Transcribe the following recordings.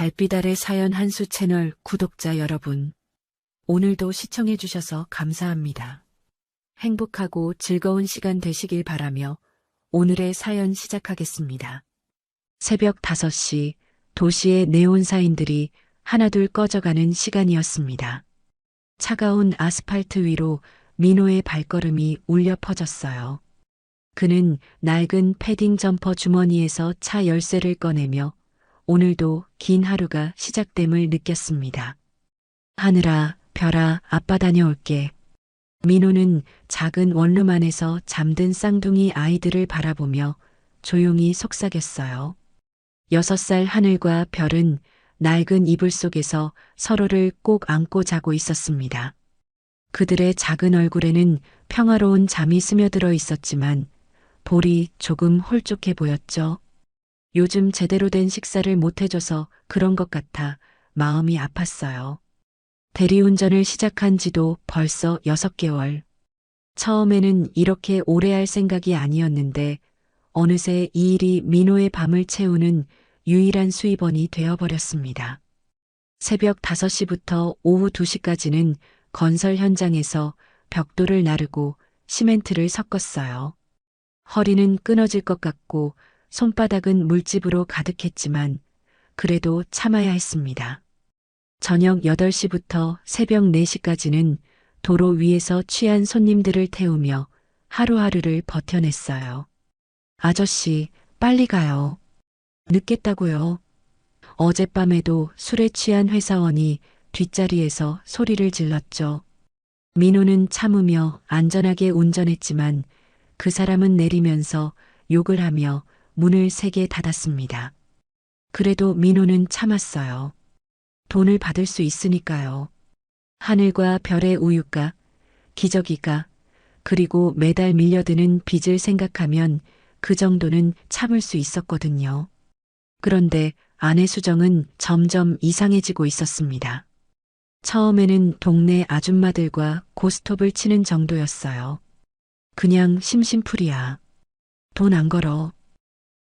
달빛 아래 사연 한수 채널 구독자 여러분, 오늘도 시청해주셔서 감사합니다. 행복하고 즐거운 시간 되시길 바라며 오늘의 사연 시작하겠습니다. 새벽 5시 도시의 네온사인들이 하나둘 꺼져가는 시간이었습니다. 차가운 아스팔트 위로 민호의 발걸음이 울려 퍼졌어요. 그는 낡은 패딩 점퍼 주머니에서 차 열쇠를 꺼내며 오늘도 긴 하루가 시작됨을 느꼈습니다. 하늘아, 별아, 아빠 다녀올게. 민호는 작은 원룸 안에서 잠든 쌍둥이 아이들을 바라보며 조용히 속삭였어요. 6살 하늘과 별은 낡은 이불 속에서 서로를 꼭 안고 자고 있었습니다. 그들의 작은 얼굴에는 평화로운 잠이 스며들어 있었지만 볼이 조금 홀쭉해 보였죠. 요즘 제대로 된 식사를 못 해줘서 그런 것 같아 마음이 아팠어요. 대리운전을 시작한 지도 벌써 6개월. 처음에는 이렇게 오래 할 생각이 아니었는데 어느새 이 일이 민호의 밤을 채우는 유일한 수입원이 되어버렸습니다. 새벽 5시부터 오후 2시까지는 건설 현장에서 벽돌을 나르고 시멘트를 섞었어요. 허리는 끊어질 것 같고 손바닥은 물집으로 가득했지만 그래도 참아야 했습니다. 저녁 8시부터 새벽 4시까지는 도로 위에서 취한 손님들을 태우며 하루하루를 버텨냈어요. 아저씨, 빨리 가요. 늦겠다고요. 어젯밤에도 술에 취한 회사원이 뒷자리에서 소리를 질렀죠. 민호는 참으며 안전하게 운전했지만 그 사람은 내리면서 욕을 하며 문을 세게 닫았습니다. 그래도 민호는 참았어요. 돈을 받을 수 있으니까요. 하늘과 별의 우유가, 기저귀가, 그리고 매달 밀려드는 빚을 생각하면 그 정도는 참을 수 있었거든요. 그런데 아내 수정은 점점 이상해지고 있었습니다. 처음에는 동네 아줌마들과 고스톱을 치는 정도였어요. 그냥 심심풀이야. 돈 안 걸어.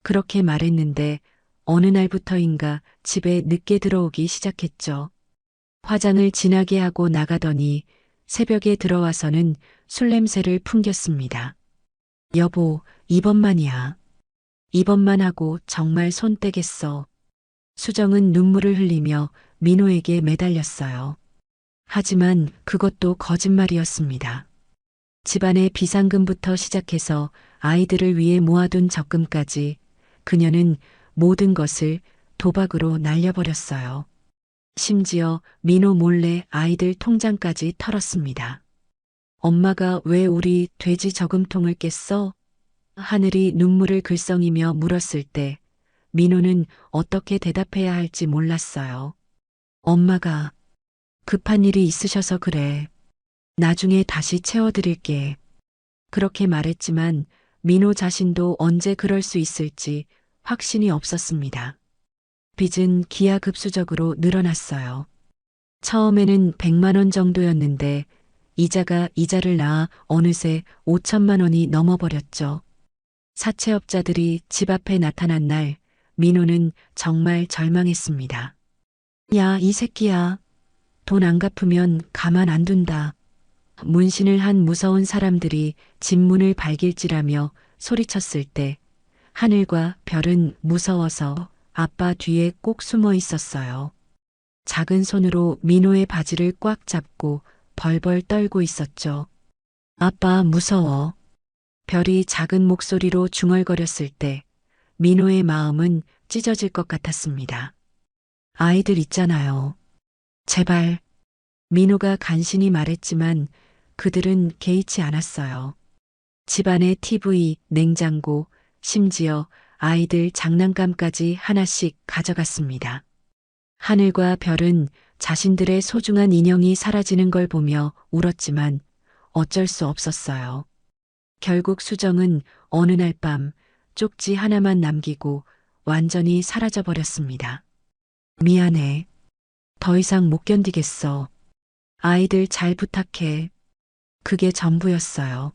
그렇게 말했는데 어느 날부터인가 집에 늦게 들어오기 시작했죠. 화장을 진하게 하고 나가더니 새벽에 들어와서는 술 냄새를 풍겼습니다. 여보, 이번만이야. 이번만 하고 정말 손 떼겠어. 수정은 눈물을 흘리며 민호에게 매달렸어요. 하지만 그것도 거짓말이었습니다. 집안의 비상금부터 시작해서 아이들을 위해 모아둔 적금까지 그녀는 모든 것을 도박으로 날려버렸어요. 심지어 민호 몰래 아이들 통장까지 털었습니다. 엄마가 왜 우리 돼지 저금통을 깼어? 하늘이 눈물을 글썽이며 물었을 때 민호는 어떻게 대답해야 할지 몰랐어요. 엄마가 급한 일이 있으셔서 그래. 나중에 다시 채워드릴게. 그렇게 말했지만 민호 자신도 언제 그럴 수 있을지 확신이 없었습니다. 빚은 기하급수적으로 늘어났어요. 처음에는 100만 원 정도였는데 이자가 이자를 낳아 어느새 5천만 원이 넘어버렸죠. 사채업자들이 집 앞에 나타난 날 민호는 정말 절망했습니다. 야, 이 새끼야. 돈 안 갚으면 가만 안 둔다. 문신을 한 무서운 사람들이 집 문을 발길질하며 소리쳤을 때 하늘과 별은 무서워서 아빠 뒤에 꼭 숨어 있었어요. 작은 손으로 민호의 바지를 꽉 잡고 벌벌 떨고 있었죠. 아빠 무서워. 별이 작은 목소리로 중얼거렸을 때 민호의 마음은 찢어질 것 같았습니다. 아이들 있잖아요. 제발. 민호가 간신히 말했지만 그들은 개의치 않았어요. 집안의 TV, 냉장고, 심지어 아이들 장난감까지 하나씩 가져갔습니다. 하늘과 별은 자신들의 소중한 인형이 사라지는 걸 보며 울었지만 어쩔 수 없었어요. 결국 수정은 어느 날 밤 쪽지 하나만 남기고 완전히 사라져버렸습니다. 미안해. 더 이상 못 견디겠어. 아이들 잘 부탁해. 그게 전부였어요.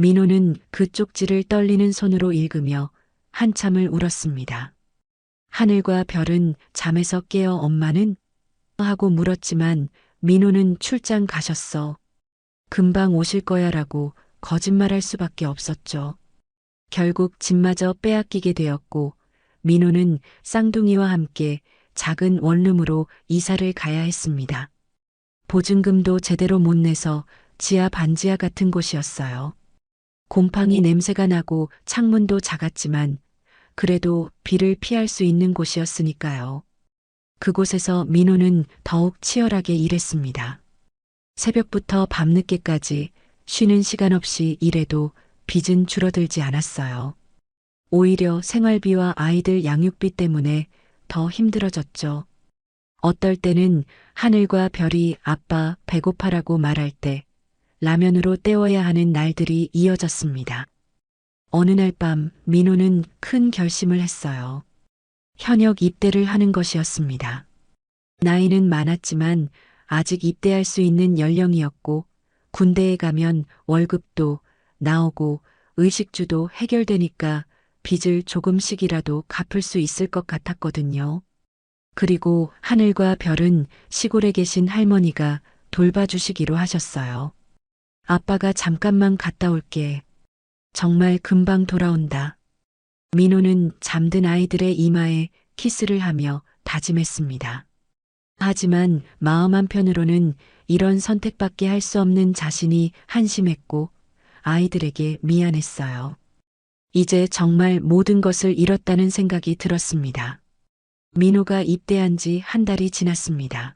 민호는 그 쪽지를 떨리는 손으로 읽으며 한참을 울었습니다. 하늘과 별은 잠에서 깨어 엄마는? 하고 물었지만 민호는 출장 가셨어. 금방 오실 거야 라고 거짓말할 수밖에 없었죠. 결국 집마저 빼앗기게 되었고 민호는 쌍둥이와 함께 작은 원룸으로 이사를 가야 했습니다. 보증금도 제대로 못 내서 지하 반지하 같은 곳이었어요. 곰팡이 냄새가 나고 창문도 작았지만 그래도 비를 피할 수 있는 곳이었으니까요. 그곳에서 민호는 더욱 치열하게 일했습니다. 새벽부터 밤늦게까지 쉬는 시간 없이 일해도 빚은 줄어들지 않았어요. 오히려 생활비와 아이들 양육비 때문에 더 힘들어졌죠. 어떨 때는 하늘과 별이 아빠 배고파라고 말할 때 라면으로 때워야 하는 날들이 이어졌습니다. 어느 날 밤 민호는 큰 결심을 했어요. 현역 입대를 하는 것이었습니다. 나이는 많았지만 아직 입대할 수 있는 연령이었고 군대에 가면 월급도 나오고 의식주도 해결되니까 빚을 조금씩이라도 갚을 수 있을 것 같았거든요. 그리고 하늘과 별은 시골에 계신 할머니가 돌봐주시기로 하셨어요. 아빠가 잠깐만 갔다 올게. 정말 금방 돌아온다. 민호는 잠든 아이들의 이마에 키스를 하며 다짐했습니다. 하지만 마음 한편으로는 이런 선택밖에 할 수 없는 자신이 한심했고 아이들에게 미안했어요. 이제 정말 모든 것을 잃었다는 생각이 들었습니다. 민호가 입대한 지 한 달이 지났습니다.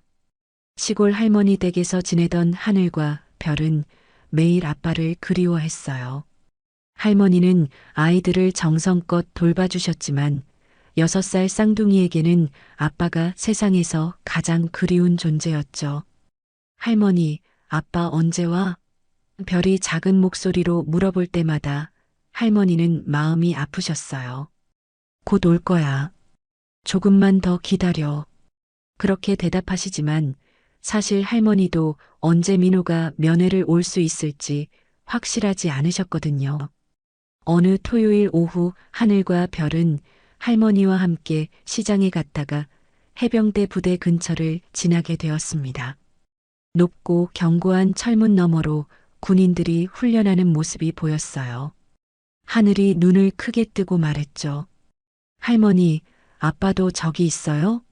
시골 할머니 댁에서 지내던 하늘과 별은 매일 아빠를 그리워했어요. 할머니는 아이들을 정성껏 돌봐주셨지만 6살 쌍둥이에게는 아빠가 세상에서 가장 그리운 존재였죠. 할머니, 아빠 언제 와? 별이 작은 목소리로 물어볼 때마다 할머니는 마음이 아프셨어요. 곧 올 거야. 조금만 더 기다려. 그렇게 대답하시지만 사실 할머니도 언제 민호가 면회를 올 수 있을지 확실하지 않으셨거든요. 어느 토요일 오후 하늘과 별은 할머니와 함께 시장에 갔다가 해병대 부대 근처를 지나게 되었습니다. 높고 견고한 철문 너머로 군인들이 훈련하는 모습이 보였어요. 하늘이 눈을 크게 뜨고 말했죠. 할머니, 아빠도 저기 있어요?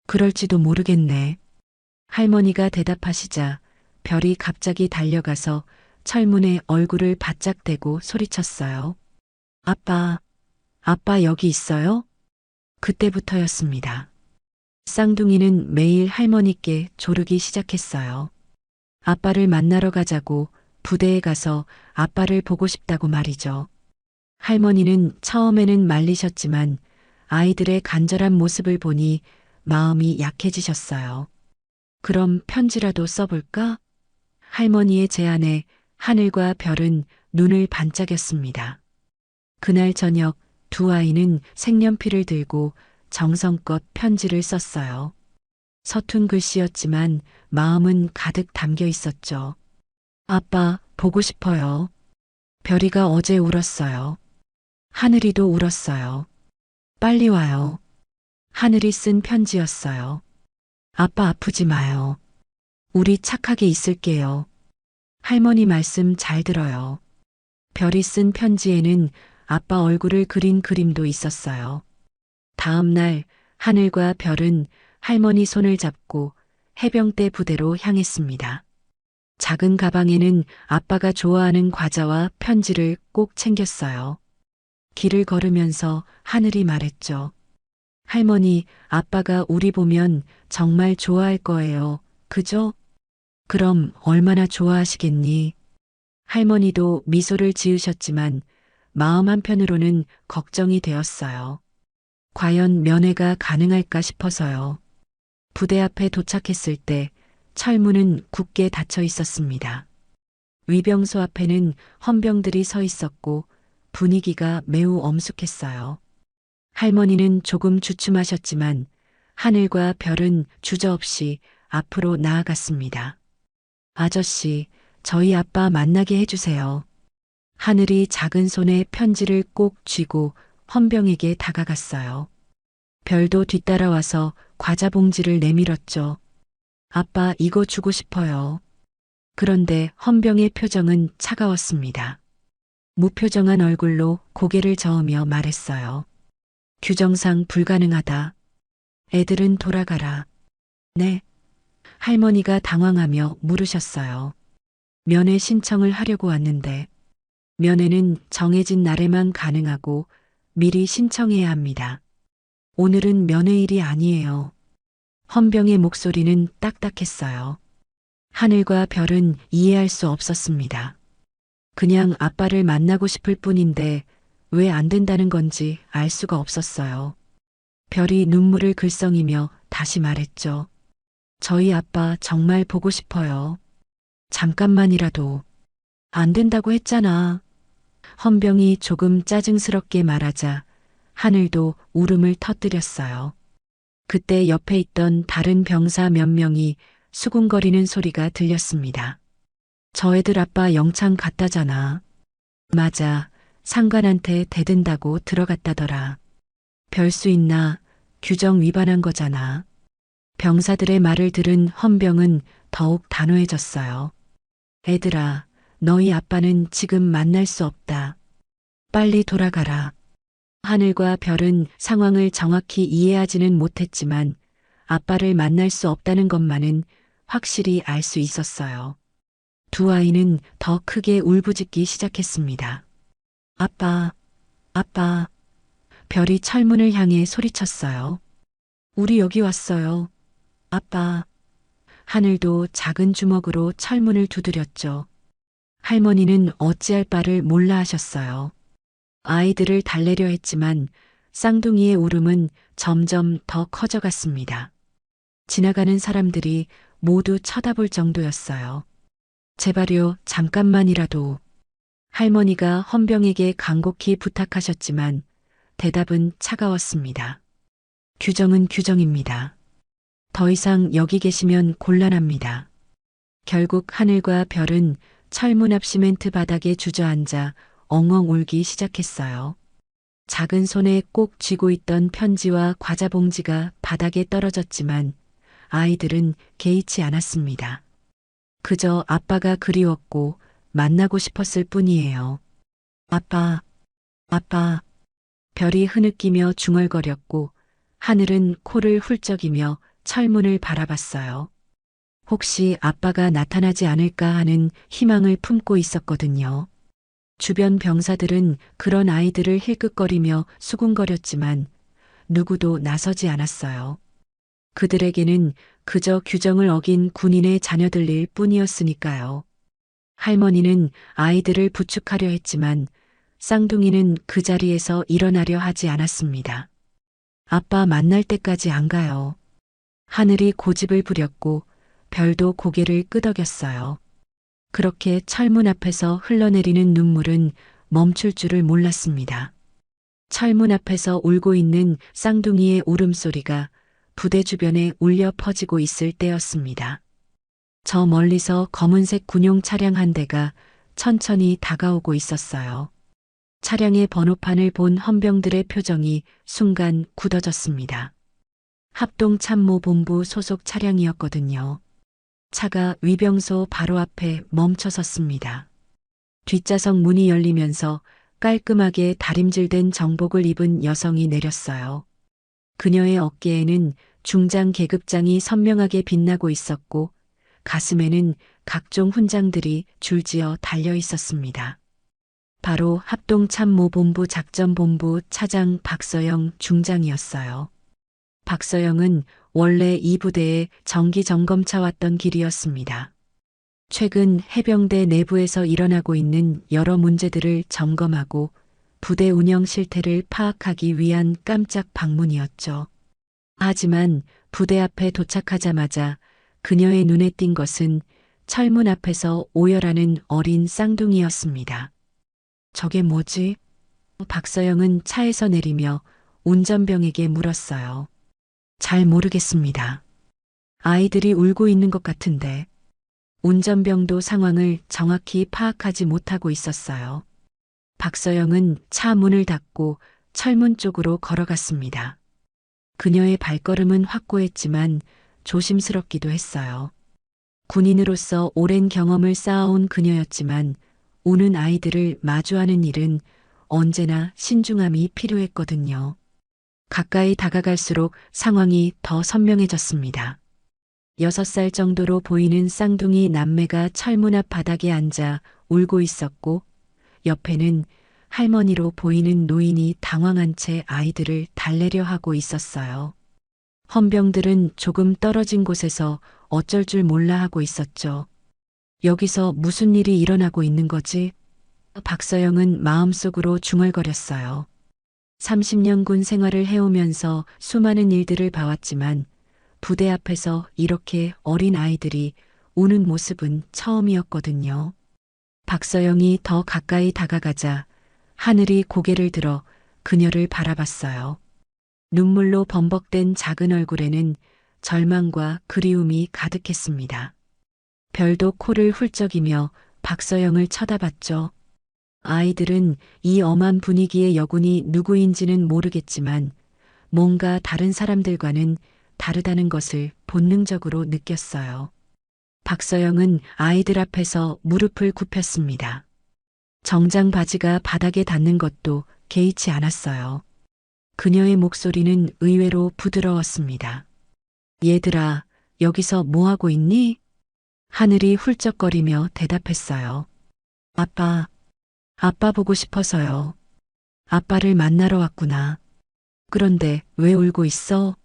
그럴지도 모르겠네. 할머니가 대답하시자 별이 갑자기 달려가서 철문에 얼굴을 바짝 대고 소리쳤어요. 아빠, 아빠 여기 있어요? 그때부터였습니다. 쌍둥이는 매일 할머니께 조르기 시작했어요. 아빠를 만나러 가자고 부대에 가서 아빠를 보고 싶다고 말이죠. 할머니는 처음에는 말리셨지만 아이들의 간절한 모습을 보니 마음이 약해지셨어요. 그럼 편지라도 써볼까? 할머니의 제안에 하늘과 별은 눈을 반짝였습니다. 그날 저녁 두 아이는 색연필을 들고 정성껏 편지를 썼어요. 서툰 글씨였지만 마음은 가득 담겨 있었죠. 아빠, 보고 싶어요. 별이가 어제 울었어요. 하늘이도 울었어요. 빨리 와요. 하늘이 쓴 편지였어요. 아빠 아프지 마요. 우리 착하게 있을게요. 할머니 말씀 잘 들어요. 별이 쓴 편지에는 아빠 얼굴을 그린 그림도 있었어요. 다음 날 하늘과 별은 할머니 손을 잡고 해병대 부대로 향했습니다. 작은 가방에는 아빠가 좋아하는 과자와 편지를 꼭 챙겼어요. 길을 걸으면서 하늘이 말했죠. 할머니, 아빠가 우리 보면 정말 좋아할 거예요. 그죠? 그럼 얼마나 좋아하시겠니? 할머니도 미소를 지으셨지만 마음 한편으로는 걱정이 되었어요. 과연 면회가 가능할까 싶어서요. 부대 앞에 도착했을 때 철문은 굳게 닫혀 있었습니다. 위병소 앞에는 헌병들이 서 있었고 분위기가 매우 엄숙했어요. 할머니는 조금 주춤하셨지만 하늘과 별은 주저없이 앞으로 나아갔습니다. 아저씨, 저희 아빠 만나게 해주세요. 하늘이 작은 손에 편지를 꼭 쥐고 헌병에게 다가갔어요. 별도 뒤따라와서 과자 봉지를 내밀었죠. 아빠, 이거 주고 싶어요. 그런데 헌병의 표정은 차가웠습니다. 무표정한 얼굴로 고개를 저으며 말했어요. 규정상 불가능하다. 애들은 돌아가라. 네. 할머니가 당황하며 물으셨어요. 면회 신청을 하려고 왔는데 면회는 정해진 날에만 가능하고 미리 신청해야 합니다. 오늘은 면회일이 아니에요. 헌병의 목소리는 딱딱했어요. 하늘과 별은 이해할 수 없었습니다. 그냥 아빠를 만나고 싶을 뿐인데 왜 안 된다는 건지 알 수가 없었어요. 별이 눈물을 글썽이며 다시 말했죠. 저희 아빠 정말 보고 싶어요. 잠깐만이라도. 안 된다고 했잖아. 헌병이 조금 짜증스럽게 말하자 하늘도 울음을 터뜨렸어요. 그때 옆에 있던 다른 병사 몇 명이 수군거리는 소리가 들렸습니다. 저 애들 아빠 영창 갔다잖아. 맞아. 상관한테 대든다고 들어갔다더라. 별 수 있나? 규정 위반한 거잖아. 병사들의 말을 들은 헌병은 더욱 단호해졌어요. 애들아, 너희 아빠는 지금 만날 수 없다. 빨리 돌아가라. 하늘과 별은 상황을 정확히 이해하지는 못했지만 아빠를 만날 수 없다는 것만은 확실히 알 수 있었어요. 두 아이는 더 크게 울부짖기 시작했습니다. 아빠, 아빠. 별이 철문을 향해 소리쳤어요. 우리 여기 왔어요. 아빠. 하늘도 작은 주먹으로 철문을 두드렸죠. 할머니는 어찌할 바를 몰라 하셨어요. 아이들을 달래려 했지만 쌍둥이의 울음은 점점 더 커져갔습니다. 지나가는 사람들이 모두 쳐다볼 정도였어요. 제발요, 잠깐만이라도. 할머니가 헌병에게 간곡히 부탁하셨지만 대답은 차가웠습니다. 규정은 규정입니다. 더 이상 여기 계시면 곤란합니다. 결국 하늘과 별은 철문 앞 시멘트 바닥에 주저앉아 엉엉 울기 시작했어요. 작은 손에 꼭 쥐고 있던 편지와 과자 봉지가 바닥에 떨어졌지만 아이들은 개의치 않았습니다. 그저 아빠가 그리웠고 만나고 싶었을 뿐이에요. 아빠, 아빠. 별이 흐느끼며 중얼거렸고 하늘은 코를 훌쩍이며 철문을 바라봤어요. 혹시 아빠가 나타나지 않을까 하는 희망을 품고 있었거든요. 주변 병사들은 그런 아이들을 힐끗거리며 수군거렸지만 누구도 나서지 않았어요. 그들에게는 그저 규정을 어긴 군인의 자녀들일 뿐이었으니까요. 할머니는 아이들을 부축하려 했지만 쌍둥이는 그 자리에서 일어나려 하지 않았습니다. 아빠 만날 때까지 안 가요. 하늘이 고집을 부렸고 별도 고개를 끄덕였어요. 그렇게 철문 앞에서 흘러내리는 눈물은 멈출 줄을 몰랐습니다. 철문 앞에서 울고 있는 쌍둥이의 울음소리가 부대 주변에 울려 퍼지고 있을 때였습니다. 저 멀리서 검은색 군용 차량 한 대가 천천히 다가오고 있었어요. 차량의 번호판을 본 헌병들의 표정이 순간 굳어졌습니다. 합동참모본부 소속 차량이었거든요. 차가 위병소 바로 앞에 멈춰 섰습니다. 뒷좌석 문이 열리면서 깔끔하게 다림질된 정복을 입은 여성이 내렸어요. 그녀의 어깨에는 중장 계급장이 선명하게 빛나고 있었고 가슴에는 각종 훈장들이 줄지어 달려 있었습니다. 바로 합동참모본부 작전본부 차장 박서영 중장이었어요. 박서영은 원래 이 부대에 정기 점검차 왔던 길이었습니다. 최근 해병대 내부에서 일어나고 있는 여러 문제들을 점검하고 부대 운영 실태를 파악하기 위한 깜짝 방문이었죠. 하지만 부대 앞에 도착하자마자 그녀의 눈에 띈 것은 철문 앞에서 오열하는 어린 쌍둥이였습니다. 저게 뭐지? 박서영은 차에서 내리며 운전병에게 물었어요. 잘 모르겠습니다. 아이들이 울고 있는 것 같은데. 운전병도 상황을 정확히 파악하지 못하고 있었어요. 박서영은 차 문을 닫고 철문 쪽으로 걸어갔습니다. 그녀의 발걸음은 확고했지만 조심스럽기도 했어요. 군인으로서 오랜 경험을 쌓아온 그녀였지만 우는 아이들을 마주하는 일은 언제나 신중함이 필요했거든요. 가까이 다가갈수록 상황이 더 선명해졌습니다. 6살 정도로 보이는 쌍둥이 남매가 철문 앞 바닥에 앉아 울고 있었고 옆에는 할머니로 보이는 노인이 당황한 채 아이들을 달래려 하고 있었어요. 헌병들은 조금 떨어진 곳에서 어쩔 줄 몰라 하고 있었죠. 여기서 무슨 일이 일어나고 있는 거지? 박서영은 마음속으로 중얼거렸어요. 30년 군 생활을 해오면서 수많은 일들을 봐왔지만 부대 앞에서 이렇게 어린 아이들이 우는 모습은 처음이었거든요. 박서영이 더 가까이 다가가자 하늘이 고개를 들어 그녀를 바라봤어요. 눈물로 범벅된 작은 얼굴에는 절망과 그리움이 가득했습니다. 별도 코를 훌쩍이며 박서영을 쳐다봤죠. 아이들은 이 엄한 분위기의 여군이 누구인지는 모르겠지만 뭔가 다른 사람들과는 다르다는 것을 본능적으로 느꼈어요. 박서영은 아이들 앞에서 무릎을 굽혔습니다. 정장 바지가 바닥에 닿는 것도 개의치 않았어요. 그녀의 목소리는 의외로 부드러웠습니다. 얘들아, 여기서 뭐 하고 있니? 하늘이 훌쩍거리며 대답했어요. 아빠 보고 싶어서요. 아빠를 만나러 왔구나. 그런데 왜 울고 있어?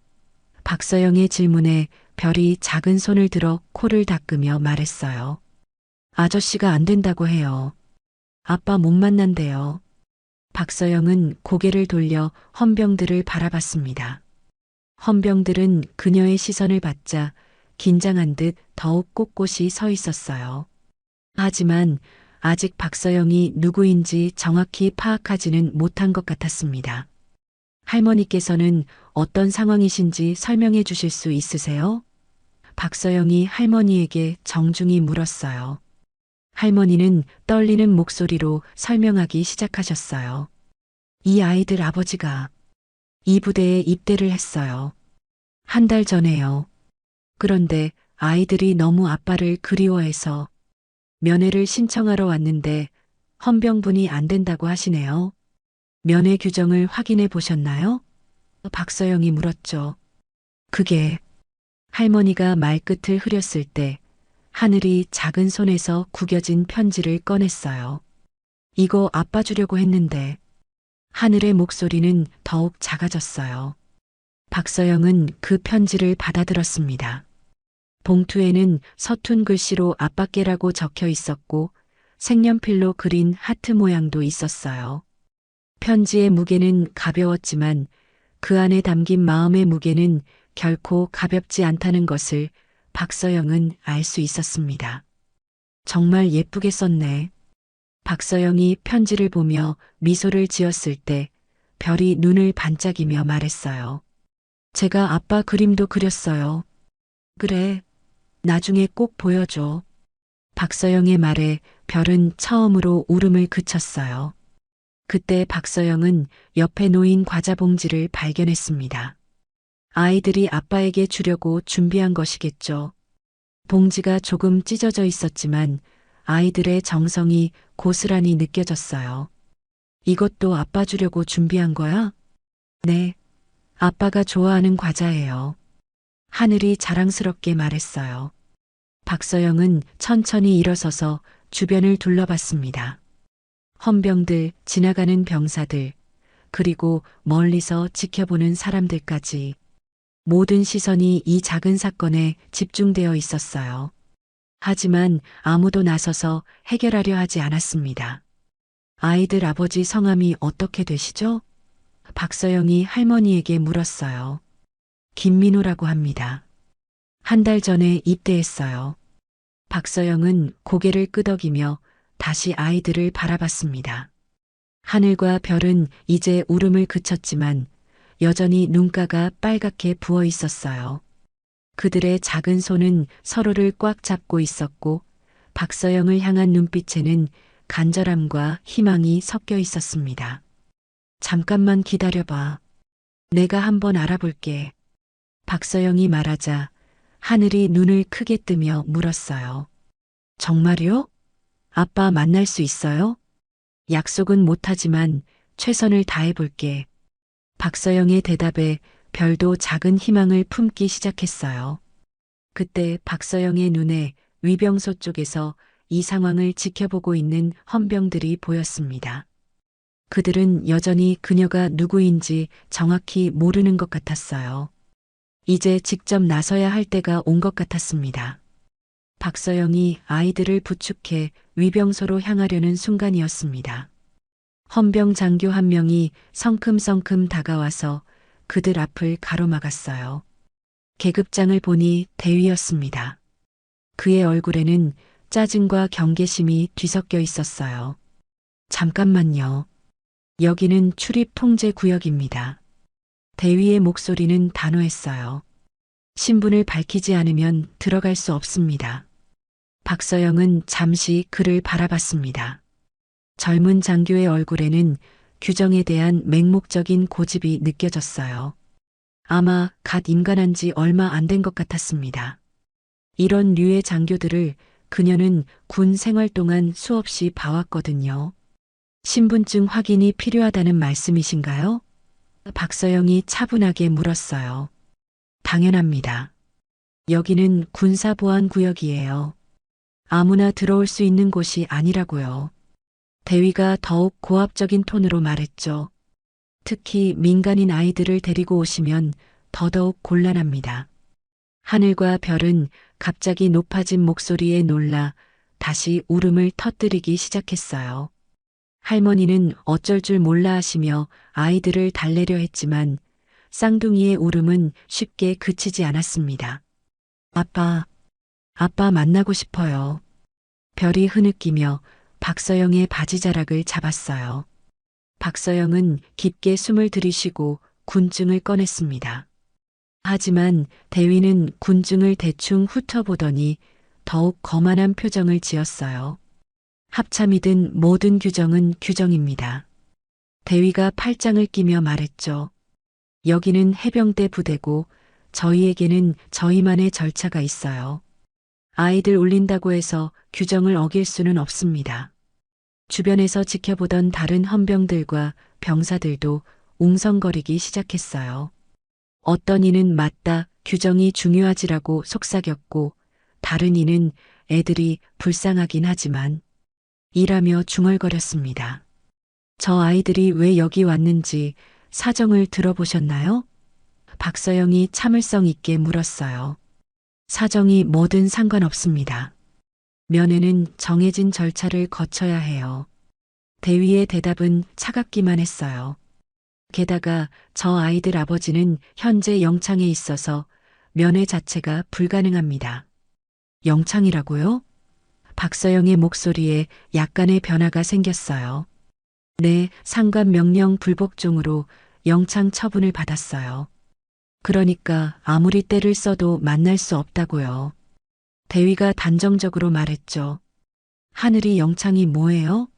박서영의 질문에 별이 작은 손을 들어 코를 닦으며 말했어요. 아저씨가 안 된다고 해요. 아빠 못 만난대요. 박서영은 고개를 돌려 헌병들을 바라봤습니다. 헌병들은 그녀의 시선을 받자 긴장한 듯 더욱 꼿꼿이 서 있었어요. 하지만 아직 박서영이 누구인지 정확히 파악하지는 못한 것 같았습니다. 할머니께서는 어떤 상황이신지 설명해 주실 수 있으세요? 박서영이 할머니에게 정중히 물었어요. 할머니는 떨리는 목소리로 설명하기 시작하셨어요. 이 아이들 아버지가 이 부대에 입대를 했어요. 한 달 전에요. 그런데 아이들이 너무 아빠를 그리워해서 면회를 신청하러 왔는데 헌병분이 안 된다고 하시네요. 면회 규정을 확인해 보셨나요? 박서영이 물었죠. 그게 할머니가 말끝을 흐렸을 때 하늘이 작은 손에서 구겨진 편지를 꺼냈어요. 이거 아빠 주려고 했는데 하늘의 목소리는 더욱 작아졌어요. 박서영은 그 편지를 받아들었습니다. 봉투에는 서툰 글씨로 아빠께라고 적혀 있었고 색연필로 그린 하트 모양도 있었어요. 편지의 무게는 가벼웠지만 그 안에 담긴 마음의 무게는 결코 가볍지 않다는 것을 박서영은 알 수 있었습니다. 정말 예쁘게 썼네. 박서영이 편지를 보며 미소를 지었을 때 별이 눈을 반짝이며 말했어요. 제가 아빠 그림도 그렸어요. 그래, 나중에 꼭 보여줘. 박서영의 말에 별은 처음으로 울음을 그쳤어요. 그때 박서영은 옆에 놓인 과자 봉지를 발견했습니다. 아이들이 아빠에게 주려고 준비한 것이겠죠. 봉지가 조금 찢어져 있었지만 아이들의 정성이 고스란히 느껴졌어요. 이것도 아빠 주려고 준비한 거야? 네, 아빠가 좋아하는 과자예요. 하늘이 자랑스럽게 말했어요. 박서영은 천천히 일어서서 주변을 둘러봤습니다. 헌병들, 지나가는 병사들, 그리고 멀리서 지켜보는 사람들까지 모든 시선이 이 작은 사건에 집중되어 있었어요. 하지만 아무도 나서서 해결하려 하지 않았습니다. 아이들 아버지 성함이 어떻게 되시죠? 박서영이 할머니에게 물었어요. 김민호라고 합니다. 한 달 전에 입대했어요. 박서영은 고개를 끄덕이며 다시 아이들을 바라봤습니다. 하늘과 별은 이제 울음을 그쳤지만 여전히 눈가가 빨갛게 부어 있었어요. 그들의 작은 손은 서로를 꽉 잡고 있었고 박서영을 향한 눈빛에는 간절함과 희망이 섞여 있었습니다. 잠깐만 기다려봐. 내가 한번 알아볼게. 박서영이 말하자 하늘이 눈을 크게 뜨며 물었어요. 정말요? 아빠 만날 수 있어요? 약속은 못하지만 최선을 다해볼게. 박서영의 대답에 별도 작은 희망을 품기 시작했어요. 그때 박서영의 눈에 위병소 쪽에서 이 상황을 지켜보고 있는 헌병들이 보였습니다. 그들은 여전히 그녀가 누구인지 정확히 모르는 것 같았어요. 이제 직접 나서야 할 때가 온 것 같았습니다. 박서영이 아이들을 부축해 위병소로 향하려는 순간이었습니다. 헌병 장교 한 명이 성큼성큼 다가와서 그들 앞을 가로막았어요. 계급장을 보니 대위였습니다. 그의 얼굴에는 짜증과 경계심이 뒤섞여 있었어요. 잠깐만요. 여기는 출입 통제 구역입니다. 대위의 목소리는 단호했어요. 신분을 밝히지 않으면 들어갈 수 없습니다. 박서영은 잠시 그를 바라봤습니다. 젊은 장교의 얼굴에는 규정에 대한 맹목적인 고집이 느껴졌어요. 아마 갓 임관한 지 얼마 안 된 것 같았습니다. 이런 류의 장교들을 그녀는 군 생활 동안 수없이 봐왔거든요. 신분증 확인이 필요하다는 말씀이신가요? 박서영이 차분하게 물었어요. 당연합니다. 여기는 군사보안구역이에요. 아무나 들어올 수 있는 곳이 아니라고요. 대위가 더욱 고압적인 톤으로 말했죠. 특히 민간인 아이들을 데리고 오시면 더더욱 곤란합니다. 하늘과 별은 갑자기 높아진 목소리에 놀라 다시 울음을 터뜨리기 시작했어요. 할머니는 어쩔 줄 몰라 하시며 아이들을 달래려 했지만 쌍둥이의 울음은 쉽게 그치지 않았습니다. 아빠 만나고 싶어요. 별이 흐느끼며 박서영의 바지자락을 잡았어요. 박서영은 깊게 숨을 들이쉬고 군증을 꺼냈습니다. 하지만 대위는 군증을 대충 훑어보더니 더욱 거만한 표정을 지었어요. 합참이든 모든 규정은 규정입니다. 대위가 팔짱을 끼며 말했죠. 여기는 해병대 부대고 저희에게는 저희만의 절차가 있어요. 아이들 올린다고 해서 규정을 어길 수는 없습니다. 주변에서 지켜보던 다른 헌병들과 병사들도 웅성거리기 시작했어요. 어떤 이는 맞다, 규정이 중요하지라고 속삭였고 다른 이는 애들이 불쌍하긴 하지만 이라며 중얼거렸습니다. 저 아이들이 왜 여기 왔는지 사정을 들어보셨나요? 박서영이 참을성 있게 물었어요. 사정이 뭐든 상관없습니다. 면회는 정해진 절차를 거쳐야 해요. 대위의 대답은 차갑기만 했어요. 게다가 저 아이들 아버지는 현재 영창에 있어서 면회 자체가 불가능합니다. 영창이라고요? 박서영의 목소리에 약간의 변화가 생겼어요. 네, 상관 명령 불복종으로 영창 처분을 받았어요. 그러니까 아무리 때를 써도 만날 수 없다고요. 대위가 단정적으로 말했죠. 하늘이 영창이 뭐예요?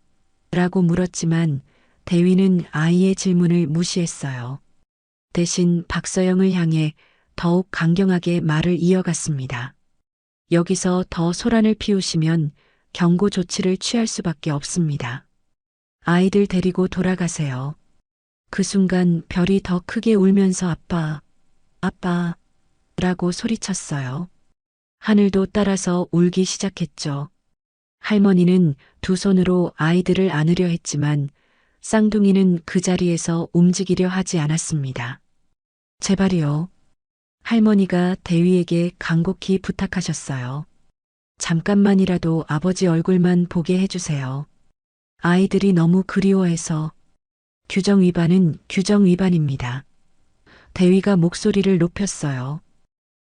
라고 물었지만 대위는 아이의 질문을 무시했어요. 대신 박서영을 향해 더욱 강경하게 말을 이어갔습니다. 여기서 더 소란을 피우시면 경고 조치를 취할 수밖에 없습니다. 아이들 데리고 돌아가세요. 그 순간 별이 더 크게 울면서 아빠, 라고 소리쳤어요. 하늘도 따라서 울기 시작했죠. 할머니는 두 손으로 아이들을 안으려 했지만 쌍둥이는 그 자리에서 움직이려 하지 않았습니다. 제발이요. 할머니가 대위에게 간곡히 부탁하셨어요. 잠깐만이라도 아버지 얼굴만 보게 해주세요. 아이들이 너무 그리워해서. 규정 위반은 규정 위반입니다. 대위가 목소리를 높였어요.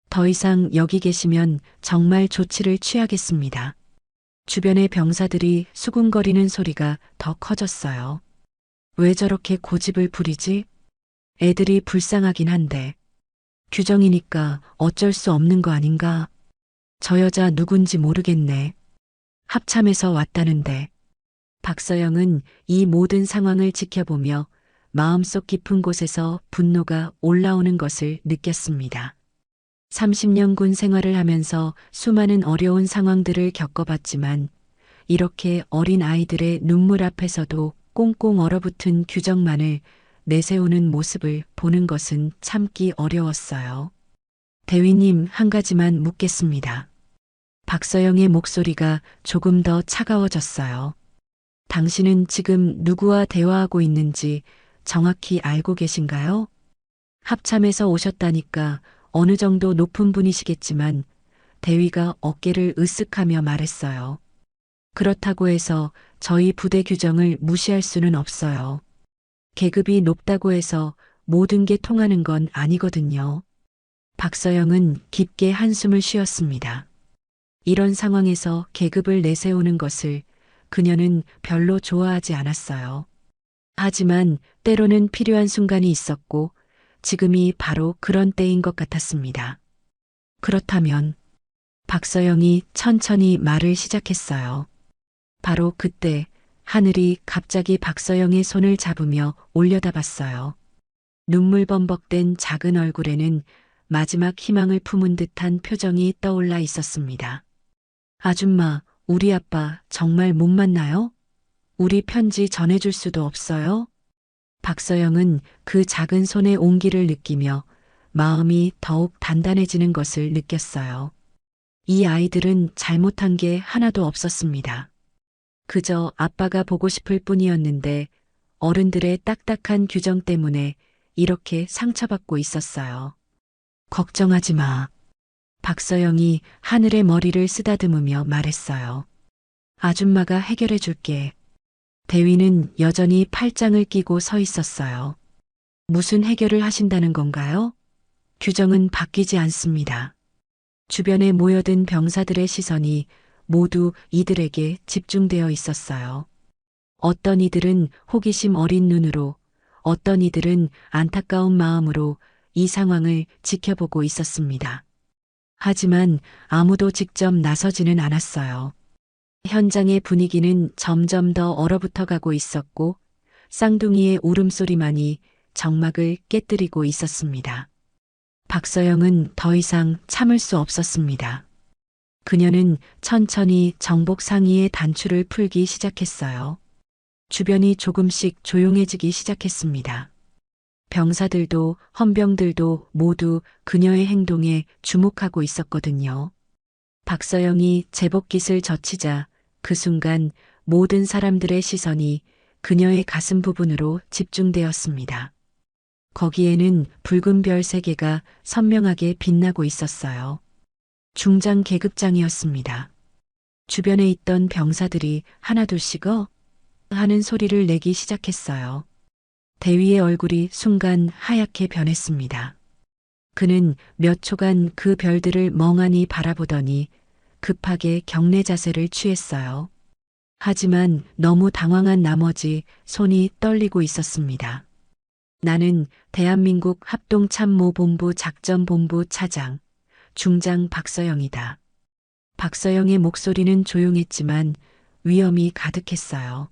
더 이상 여기 계시면 정말 조치를 취하겠습니다. 주변의 병사들이 수군거리는 소리가 더 커졌어요. 왜 저렇게 고집을 부리지? 애들이 불쌍하긴 한데. 규정이니까 어쩔 수 없는 거 아닌가? 저 여자 누군지 모르겠네. 합참에서 왔다는데. 박서영은 이 모든 상황을 지켜보며 마음속 깊은 곳에서 분노가 올라오는 것을 느꼈습니다. 30년 군 생활을 하면서 수많은 어려운 상황들을 겪어봤지만 이렇게 어린 아이들의 눈물 앞에서도 꽁꽁 얼어붙은 규정만을 내세우는 모습을 보는 것은 참기 어려웠어요. 대위님, 한 가지만 묻겠습니다. 박서영의 목소리가 조금 더 차가워졌어요. 당신은 지금 누구와 대화하고 있는지 정확히 알고 계신가요? 합참에서 오셨다니까 어느 정도 높은 분이시겠지만 대위가 어깨를 으쓱하며 말했어요. 그렇다고 해서 저희 부대 규정을 무시할 수는 없어요. 계급이 높다고 해서 모든 게 통하는 건 아니거든요. 박서영은 깊게 한숨을 쉬었습니다. 이런 상황에서 계급을 내세우는 것을 그녀는 별로 좋아하지 않았어요. 하지만 때로는 필요한 순간이 있었고 지금이 바로 그런 때인 것 같았습니다. 그렇다면 박서영이 천천히 말을 시작했어요. 바로 그때 하늘이 갑자기 박서영의 손을 잡으며 올려다봤어요. 눈물 범벅된 작은 얼굴에는 마지막 희망을 품은 듯한 표정이 떠올라 있었습니다. 아줌마, 우리 아빠 정말 못 만나요? 우리 편지 전해줄 수도 없어요? 박서영은 그 작은 손의 온기를 느끼며 마음이 더욱 단단해지는 것을 느꼈어요. 이 아이들은 잘못한 게 하나도 없었습니다. 그저 아빠가 보고 싶을 뿐이었는데 어른들의 딱딱한 규정 때문에 이렇게 상처받고 있었어요. 걱정하지 마. 박서영이 하늘의 머리를 쓰다듬으며 말했어요. 아줌마가 해결해 줄게. 대위는 여전히 팔짱을 끼고 서 있었어요. 무슨 해결을 하신다는 건가요? 규정은 바뀌지 않습니다. 주변에 모여든 병사들의 시선이 모두 이들에게 집중되어 있었어요. 어떤 이들은 호기심 어린 눈으로, 어떤 이들은 안타까운 마음으로 이 상황을 지켜보고 있었습니다. 하지만 아무도 직접 나서지는 않았어요. 현장의 분위기는 점점 더 얼어붙어 가고 있었고 쌍둥이의 울음소리만이 정막을 깨뜨리고 있었습니다. 박서영은 더 이상 참을 수 없었습니다. 그녀는 천천히 정복 상의의 단추를 풀기 시작했어요. 주변이 조금씩 조용해지기 시작했습니다. 병사들도 헌병들도 모두 그녀의 행동에 주목하고 있었거든요. 박서영이 제복깃을 젖히자 그 순간 모든 사람들의 시선이 그녀의 가슴 부분으로 집중되었습니다. 거기에는 붉은 별 3개가 선명하게 빛나고 있었어요. 중장 계급장이었습니다. 주변에 있던 병사들이 하나둘씩 하는 소리를 내기 시작했어요. 대위의 얼굴이 순간 하얗게 변했습니다. 그는 몇 초간 그 별들을 멍하니 바라보더니 급하게 경례 자세를 취했어요. 하지만 너무 당황한 나머지 손이 떨리고 있었습니다. 나는 대한민국 합동참모본부 작전본부 차장 중장 박서영이다. 박서영의 목소리는 조용했지만 위험이 가득했어요.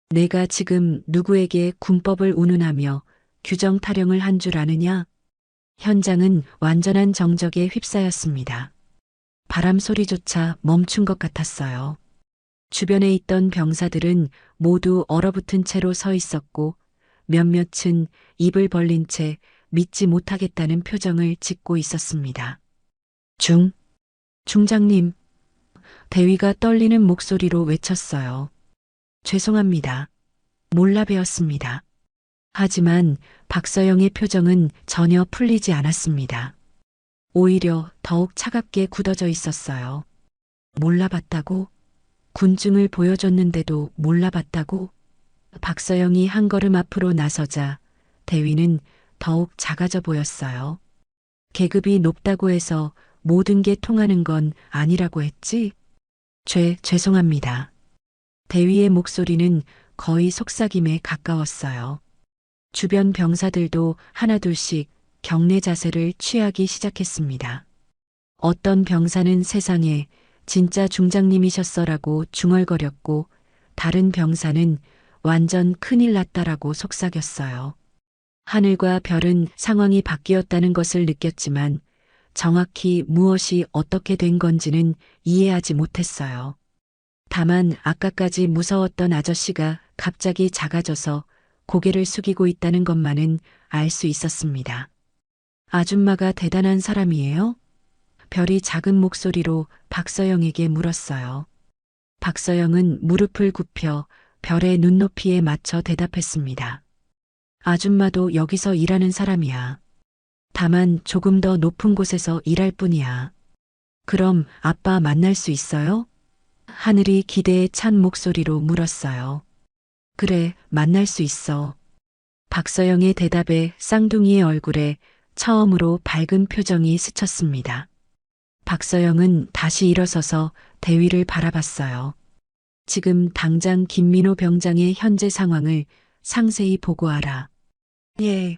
내가 지금 누구에게 군법을 운운하며 규정 타령을 한 줄 아느냐? 현장은 완전한 정적에 휩싸였습니다. 바람 소리조차 멈춘 것 같았어요. 주변에 있던 병사들은 모두 얼어붙은 채로 서 있었고 몇몇은 입을 벌린 채 믿지 못하겠다는 표정을 짓고 있었습니다. 중장님, 대위가 떨리는 목소리로 외쳤어요. 죄송합니다. 몰라 배웠습니다. 하지만 박서영의 표정은 전혀 풀리지 않았습니다. 오히려 더욱 차갑게 굳어져 있었어요. 몰라봤다고? 군증을 보여줬는데도 몰라봤다고? 박서영이 한 걸음 앞으로 나서자 대위는 더욱 작아져 보였어요. 계급이 높다고 해서 모든 게 통하는 건 아니라고 했지? 죄송합니다. 대위의 목소리는 거의 속삭임에 가까웠어요. 주변 병사들도 하나둘씩 경례 자세를 취하기 시작했습니다. 어떤 병사는 세상에 진짜 중장님이셨어라고 중얼거렸고 다른 병사는 완전 큰일 났다라고 속삭였어요. 하늘과 별은 상황이 바뀌었다는 것을 느꼈지만 정확히 무엇이 어떻게 된 건지는 이해하지 못했어요. 다만 아까까지 무서웠던 아저씨가 갑자기 작아져서 고개를 숙이고 있다는 것만은 알 수 있었습니다. 아줌마가 대단한 사람이에요? 별이 작은 목소리로 박서영에게 물었어요. 박서영은 무릎을 굽혀 별의 눈높이에 맞춰 대답했습니다. 아줌마도 여기서 일하는 사람이야. 다만 조금 더 높은 곳에서 일할 뿐이야. 그럼 아빠 만날 수 있어요? 하늘이 기대에 찬 목소리로 물었어요. 그래, 만날 수 있어. 박서영의 대답에 쌍둥이의 얼굴에 처음으로 밝은 표정이 스쳤습니다. 박서영은 다시 일어서서 대위를 바라봤어요. 지금 당장 김민호 병장의 현재 상황을 상세히 보고하라. 예.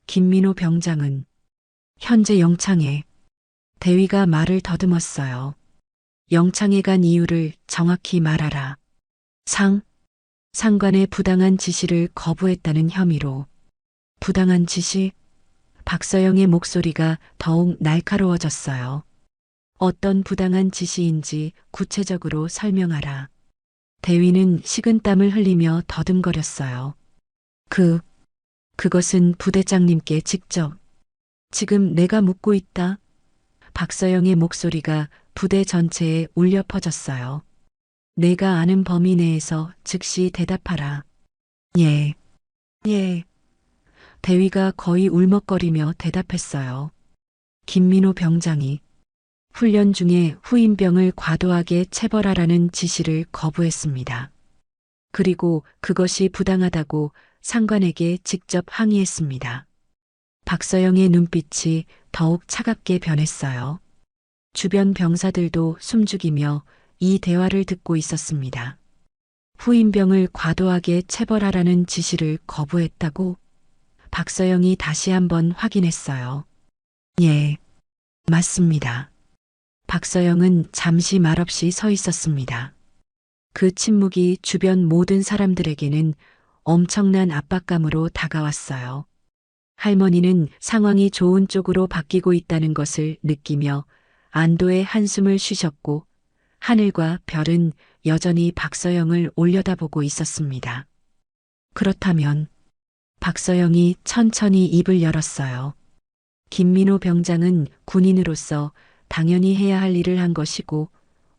김민호 병장은 현재 영창에. 대위가 말을 더듬었어요. 영창에 간 이유를 정확히 말하라. 상관의 부당한 지시를 거부했다는 혐의로. 부당한 지시? 박서영의 목소리가 더욱 날카로워졌어요. 어떤 부당한 지시인지 구체적으로 설명하라. 대위는 식은땀을 흘리며 더듬거렸어요. 그것은 부대장님께 직접. 지금 내가 묻고 있다. 박서영의 목소리가 부대 전체에 울려 퍼졌어요. 내가 아는 범위 내에서 즉시 대답하라. 예. 대위가 거의 울먹거리며 대답했어요. 김민호 병장이 훈련 중에 후임병을 과도하게 체벌하라는 지시를 거부했습니다. 그리고 그것이 부당하다고 상관에게 직접 항의했습니다. 박서영의 눈빛이 더욱 차갑게 변했어요. 주변 병사들도 숨죽이며 이 대화를 듣고 있었습니다. 후임병을 과도하게 체벌하라는 지시를 거부했다고? 박서영이 다시 한번 확인했어요. 예, 맞습니다. 박서영은 잠시 말없이 서 있었습니다. 그 침묵이 주변 모든 사람들에게는 엄청난 압박감으로 다가왔어요. 할머니는 상황이 좋은 쪽으로 바뀌고 있다는 것을 느끼며 안도의 한숨을 쉬셨고 하늘과 별은 여전히 박서영을 올려다보고 있었습니다. 그렇다면 박서영이 천천히 입을 열었어요. 김민호 병장은 군인으로서 당연히 해야 할 일을 한 것이고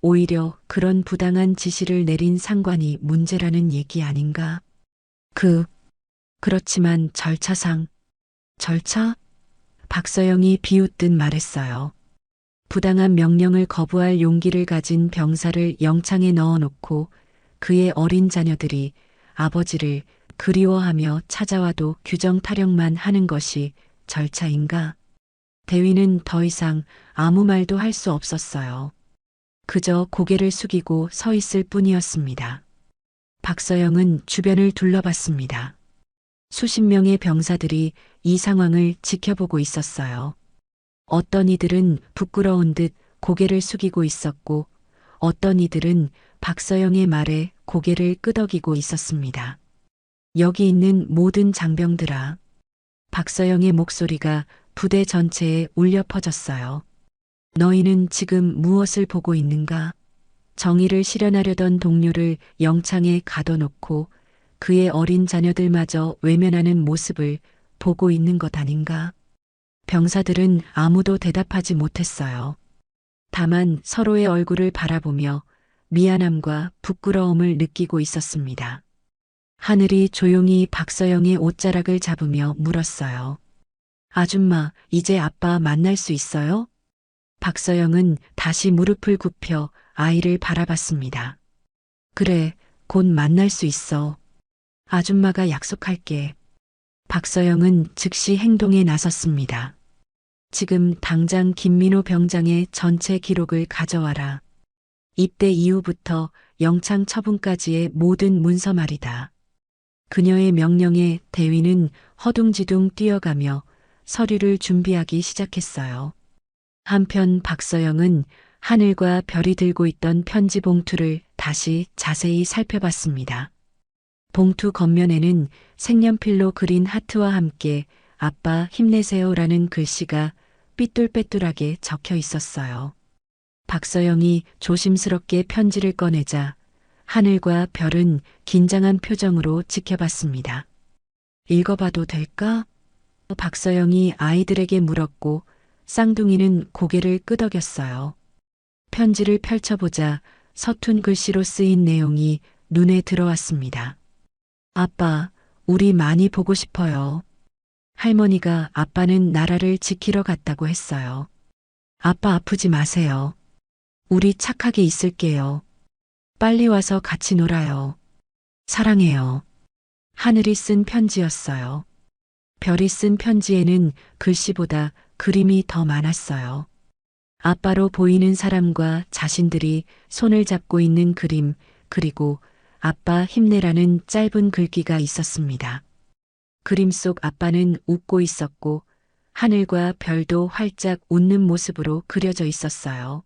오히려 그런 부당한 지시를 내린 상관이 문제라는 얘기 아닌가? 그렇지만 절차상. 절차? 박서영이 비웃듯 말했어요. 부당한 명령을 거부할 용기를 가진 병사를 영창에 넣어놓고 그의 어린 자녀들이 아버지를 그리워하며 찾아와도 규정 타령만 하는 것이 절차인가? 대위는 더 이상 아무 말도 할 수 없었어요. 그저 고개를 숙이고 서 있을 뿐이었습니다. 박서영은 주변을 둘러봤습니다. 수십 명의 병사들이 이 상황을 지켜보고 있었어요. 어떤 이들은 부끄러운 듯 고개를 숙이고 있었고 어떤 이들은 박서영의 말에 고개를 끄덕이고 있었습니다. 여기 있는 모든 장병들아. 박서영의 목소리가 부대 전체에 울려 퍼졌어요. 너희는 지금 무엇을 보고 있는가? 정의를 실현하려던 동료를 영창에 가둬놓고 그의 어린 자녀들마저 외면하는 모습을 보고 있는 것 아닌가? 병사들은 아무도 대답하지 못했어요. 다만 서로의 얼굴을 바라보며 미안함과 부끄러움을 느끼고 있었습니다. 하늘이 조용히 박서영의 옷자락을 잡으며 물었어요. 아줌마, 이제 아빠 만날 수 있어요? 박서영은 다시 무릎을 굽혀 아이를 바라봤습니다. 그래, 곧 만날 수 있어. 아줌마가 약속할게. 박서영은 즉시 행동에 나섰습니다. 지금 당장 김민호 병장의 전체 기록을 가져와라. 입대 이후부터 영창 처분까지의 모든 문서 말이다. 그녀의 명령에 대위는 허둥지둥 뛰어가며 서류를 준비하기 시작했어요. 한편 박서영은 하늘과 별이 들고 있던 편지 봉투를 다시 자세히 살펴봤습니다. 봉투 겉면에는 색연필로 그린 하트와 함께 아빠 힘내세요라는 글씨가 삐뚤빼뚤하게 적혀 있었어요. 박서영이 조심스럽게 편지를 꺼내자 하늘과 별은 긴장한 표정으로 지켜봤습니다. 읽어봐도 될까? 박서영이 아이들에게 물었고 쌍둥이는 고개를 끄덕였어요. 편지를 펼쳐보자 서툰 글씨로 쓰인 내용이 눈에 들어왔습니다. 아빠, 우리 많이 보고 싶어요. 할머니가 아빠는 나라를 지키러 갔다고 했어요. 아빠 아프지 마세요. 우리 착하게 있을게요. 빨리 와서 같이 놀아요. 사랑해요. 하늘이 쓴 편지였어요. 별이 쓴 편지에는 글씨보다 그림이 더 많았어요. 아빠로 보이는 사람과 자신들이 손을 잡고 있는 그림, 그리고 아빠 힘내라는 짧은 글귀가 있었습니다. 그림 속 아빠는 웃고 있었고 하늘과 별도 활짝 웃는 모습으로 그려져 있었어요.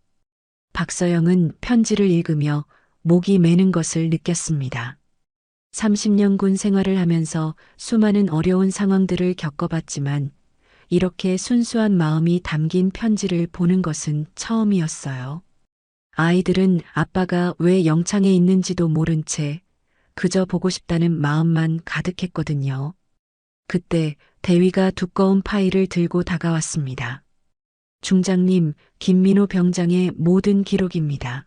박서영은 편지를 읽으며 목이 메는 것을 느꼈습니다. 30년 군 생활을 하면서 수많은 어려운 상황들을 겪어봤지만 이렇게 순수한 마음이 담긴 편지를 보는 것은 처음이었어요. 아이들은 아빠가 왜 영창에 있는지도 모른 채 그저 보고 싶다는 마음만 가득했거든요. 그때 대위가 두꺼운 파일을 들고 다가왔습니다. 중장님, 김민호 병장의 모든 기록입니다.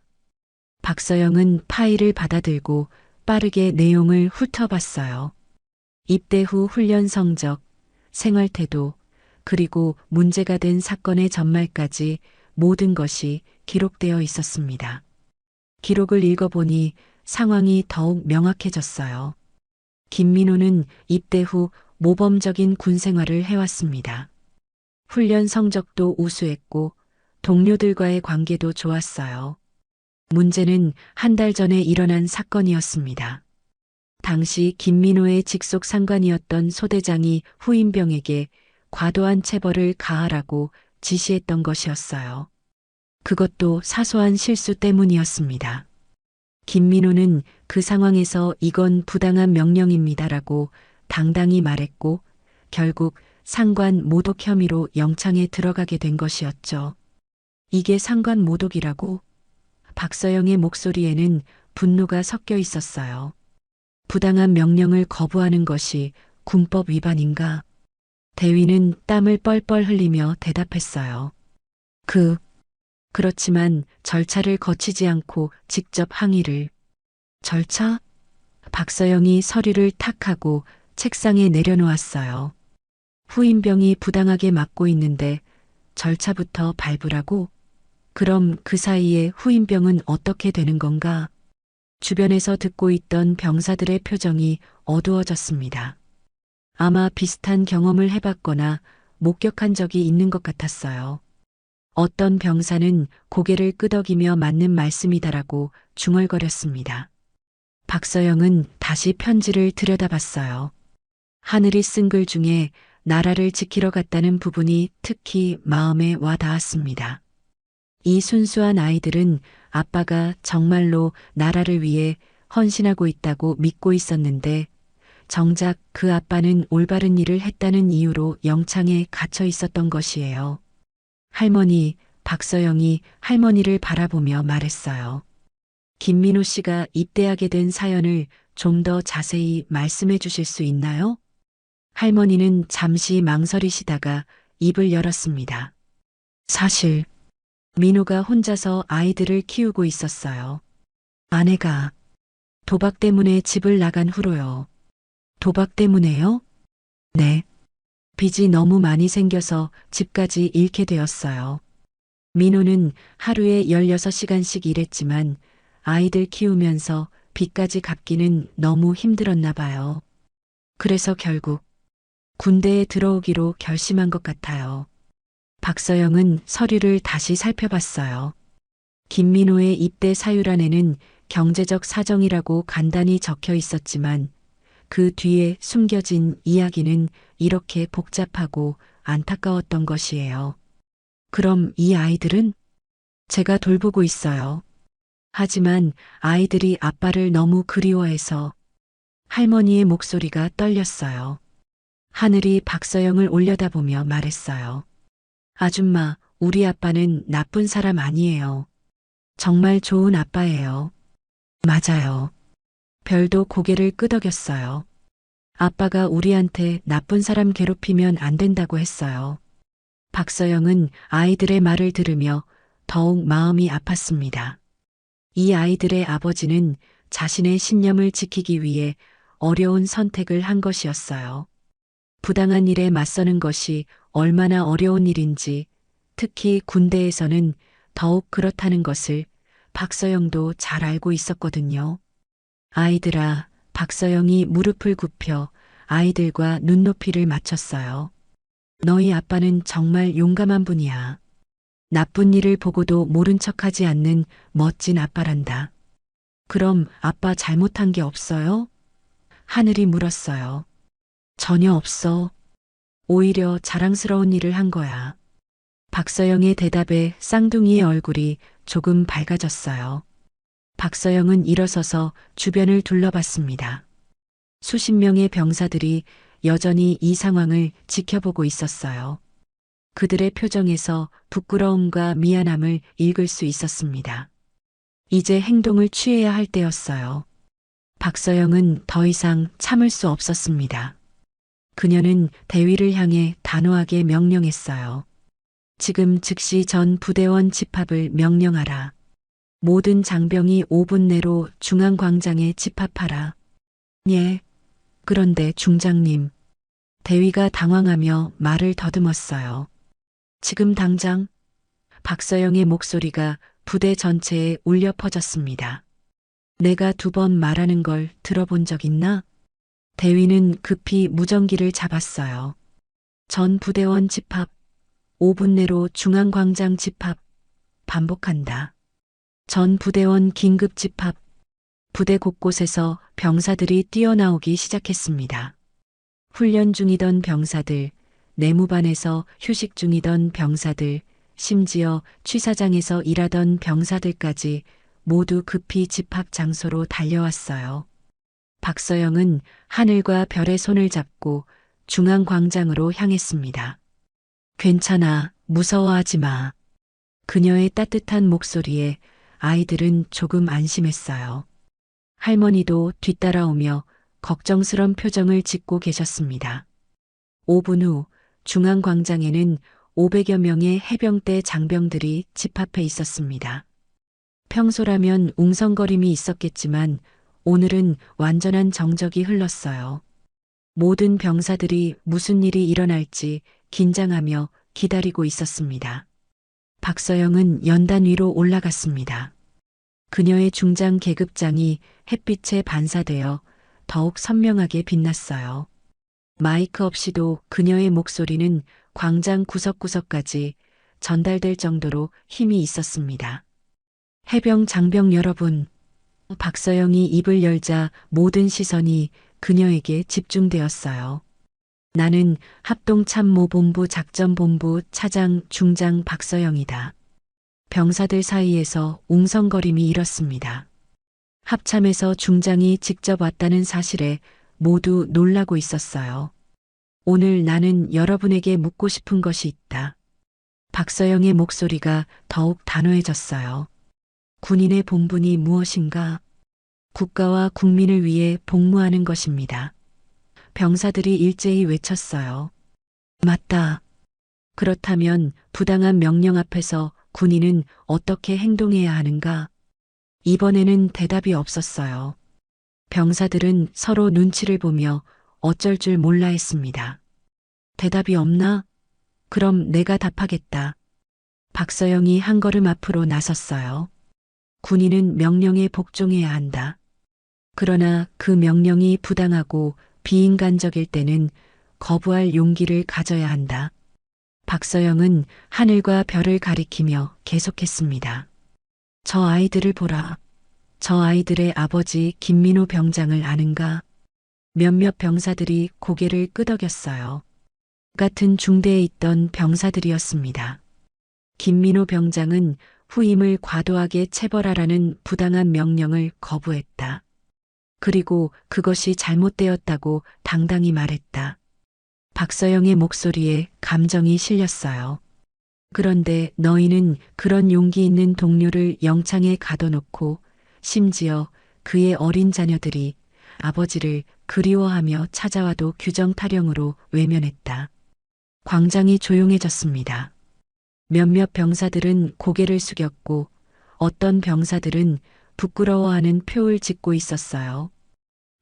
박서영은 파일을 받아들고 빠르게 내용을 훑어봤어요. 입대 후 훈련 성적, 생활 태도, 그리고 문제가 된 사건의 전말까지 모든 것이 기록되어 있었습니다. 기록을 읽어보니 상황이 더욱 명확해졌어요. 김민호는 입대 후 모범적인 군 생활을 해왔습니다. 훈련 성적도 우수했고 동료들과의 관계도 좋았어요. 문제는 한 달 전에 일어난 사건이었습니다. 당시 김민호의 직속 상관이었던 소대장이 후임병에게 과도한 체벌을 가하라고 지시했던 것이었어요. 그것도 사소한 실수 때문이었습니다. 김민호는 그 상황에서 이건 부당한 명령입니다라고 당당히 말했고 결국 상관 모독 혐의로 영창에 들어가게 된 것이었죠. 이게 상관 모독이라고? 박서영의 목소리에는 분노가 섞여 있었어요. 부당한 명령을 거부하는 것이 군법 위반인가? 대위는 땀을 뻘뻘 흘리며 대답했어요. 그렇지만 절차를 거치지 않고 직접 항의를. 절차? 박서영이 서류를 탁 하고 책상에 내려놓았어요. 후임병이 부당하게 맡고 있는데 절차부터 밟으라고? 그럼 그 사이에 후임병은 어떻게 되는 건가? 주변에서 듣고 있던 병사들의 표정이 어두워졌습니다. 아마 비슷한 경험을 해봤거나 목격한 적이 있는 것 같았어요. 어떤 병사는 고개를 끄덕이며 맞는 말씀이다라고 중얼거렸습니다. 박서영은 다시 편지를 들여다봤어요. 하늘이 쓴 글 중에 나라를 지키러 갔다는 부분이 특히 마음에 와 닿았습니다. 이 순수한 아이들은 아빠가 정말로 나라를 위해 헌신하고 있다고 믿고 있었는데 정작 그 아빠는 올바른 일을 했다는 이유로 영창에 갇혀 있었던 것이에요. 할머니, 박서영이 할머니를 바라보며 말했어요. 김민호 씨가 입대하게 된 사연을 좀 더 자세히 말씀해 주실 수 있나요? 할머니는 잠시 망설이시다가 입을 열었습니다. 사실 민호가 혼자서 아이들을 키우고 있었어요. 아내가 도박 때문에 집을 나간 후로요. 도박 때문에요? 네. 빚이 너무 많이 생겨서 집까지 잃게 되었어요. 민호는 하루에 16시간씩 일했지만 아이들 키우면서 빚까지 갚기는 너무 힘들었나 봐요. 그래서 결국 군대에 들어오기로 결심한 것 같아요. 박서영은 서류를 다시 살펴봤어요. 김민호의 입대 사유란에는 경제적 사정이라고 간단히 적혀 있었지만 그 뒤에 숨겨진 이야기는 이렇게 복잡하고 안타까웠던 것이에요. 그럼 이 아이들은? 제가 돌보고 있어요. 하지만 아이들이 아빠를 너무 그리워해서 할머니의 목소리가 떨렸어요. 하늘이 박서영을 올려다보며 말했어요. 아줌마, 우리 아빠는 나쁜 사람 아니에요. 정말 좋은 아빠예요. 맞아요. 별도 고개를 끄덕였어요. 아빠가 우리한테 나쁜 사람 괴롭히면 안 된다고 했어요. 박서영은 아이들의 말을 들으며 더욱 마음이 아팠습니다. 이 아이들의 아버지는 자신의 신념을 지키기 위해 어려운 선택을 한 것이었어요. 부당한 일에 맞서는 것이 얼마나 어려운 일인지, 특히 군대에서는 더욱 그렇다는 것을 박서영도 잘 알고 있었거든요. 아이들아, 박서영이 무릎을 굽혀 아이들과 눈높이를 맞췄어요. 너희 아빠는 정말 용감한 분이야. 나쁜 일을 보고도 모른 척하지 않는 멋진 아빠란다. 그럼 아빠 잘못한 게 없어요? 하늘이 물었어요. 전혀 없어. 오히려 자랑스러운 일을 한 거야. 박서영의 대답에 쌍둥이의 얼굴이 조금 밝아졌어요. 박서영은 일어서서 주변을 둘러봤습니다. 수십 명의 병사들이 여전히 이 상황을 지켜보고 있었어요. 그들의 표정에서 부끄러움과 미안함을 읽을 수 있었습니다. 이제 행동을 취해야 할 때였어요. 박서영은 더 이상 참을 수 없었습니다. 그녀는 대위를 향해 단호하게 명령했어요. 지금 즉시 전 부대원 집합을 명령하라. 모든 장병이 5분 내로 중앙광장에 집합하라. 예. 그런데 중장님. 대위가 당황하며 말을 더듬었어요. 지금 당장. 박서영의 목소리가 부대 전체에 울려 퍼졌습니다. 내가 2번 말하는 걸 들어본 적 있나? 대위는 급히 무전기를 잡았어요. 전 부대원 집합. 5분 내로 중앙광장 집합. 반복한다. 전 부대원 긴급 집합. 부대 곳곳에서 병사들이 뛰어나오기 시작했습니다. 훈련 중이던 병사들, 내무반에서 휴식 중이던 병사들, 심지어 취사장에서 일하던 병사들까지 모두 급히 집합 장소로 달려왔어요. 박서영은 하늘과 별의 손을 잡고 중앙광장으로 향했습니다. 괜찮아, 무서워하지 마. 그녀의 따뜻한 목소리에 아이들은 조금 안심했어요. 할머니도 뒤따라오며 걱정스런 표정을 짓고 계셨습니다. 5분 후 중앙광장에는 500여 명의 해병대 장병들이 집합해 있었습니다. 평소라면 웅성거림이 있었겠지만 오늘은 완전한 정적이 흘렀어요. 모든 병사들이 무슨 일이 일어날지 긴장하며 기다리고 있었습니다. 박서영은 연단 위로 올라갔습니다. 그녀의 중장 계급장이 햇빛에 반사되어 더욱 선명하게 빛났어요. 마이크 없이도 그녀의 목소리는 광장 구석구석까지 전달될 정도로 힘이 있었습니다. 해병 장병 여러분, 박서영이 입을 열자 모든 시선이 그녀에게 집중되었어요. 나는 합동참모본부 작전본부 차장 중장 박서영이다. 병사들 사이에서 웅성거림이 일었습니다. 합참에서 중장이 직접 왔다는 사실에 모두 놀라고 있었어요. 오늘 나는 여러분에게 묻고 싶은 것이 있다. 박서영의 목소리가 더욱 단호해졌어요. 군인의 본분이 무엇인가? 국가와 국민을 위해 복무하는 것입니다. 병사들이 일제히 외쳤어요. 맞다. 그렇다면 부당한 명령 앞에서 군인은 어떻게 행동해야 하는가? 이번에는 대답이 없었어요. 병사들은 서로 눈치를 보며 어쩔 줄 몰라 했습니다. 대답이 없나? 그럼 내가 답하겠다. 박서영이 한 걸음 앞으로 나섰어요. 군인은 명령에 복종해야 한다. 그러나 그 명령이 부당하고 비인간적일 때는 거부할 용기를 가져야 한다. 박서영은 하늘과 별을 가리키며 계속했습니다. 저 아이들을 보라. 저 아이들의 아버지 김민호 병장을 아는가? 몇몇 병사들이 고개를 끄덕였어요. 같은 중대에 있던 병사들이었습니다. 김민호 병장은 후임을 과도하게 체벌하라는 부당한 명령을 거부했다. 그리고 그것이 잘못되었다고 당당히 말했다. 박서영의 목소리에 감정이 실렸어요. 그런데 너희는 그런 용기 있는 동료를 영창에 가둬놓고 심지어 그의 어린 자녀들이 아버지를 그리워하며 찾아와도 규정 타령으로 외면했다. 광장이 조용해졌습니다. 몇몇 병사들은 고개를 숙였고 어떤 병사들은 부끄러워하는 표를 짓고 있었어요.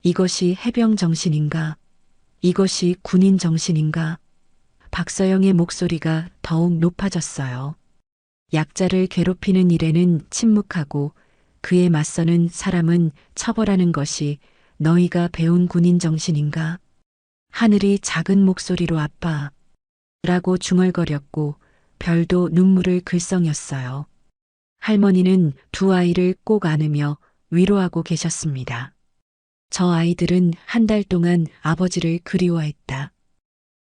이것이 해병 정신인가? 이것이 군인 정신인가? 박서영의 목소리가 더욱 높아졌어요. 약자를 괴롭히는 일에는 침묵하고 그에 맞서는 사람은 처벌하는 것이 너희가 배운 군인 정신인가? 하늘이 작은 목소리로 아빠 라고 중얼거렸고 별도 눈물을 글썽였어요. 할머니는 두 아이를 꼭 안으며 위로하고 계셨습니다. 저 아이들은 한 달 동안 아버지를 그리워했다.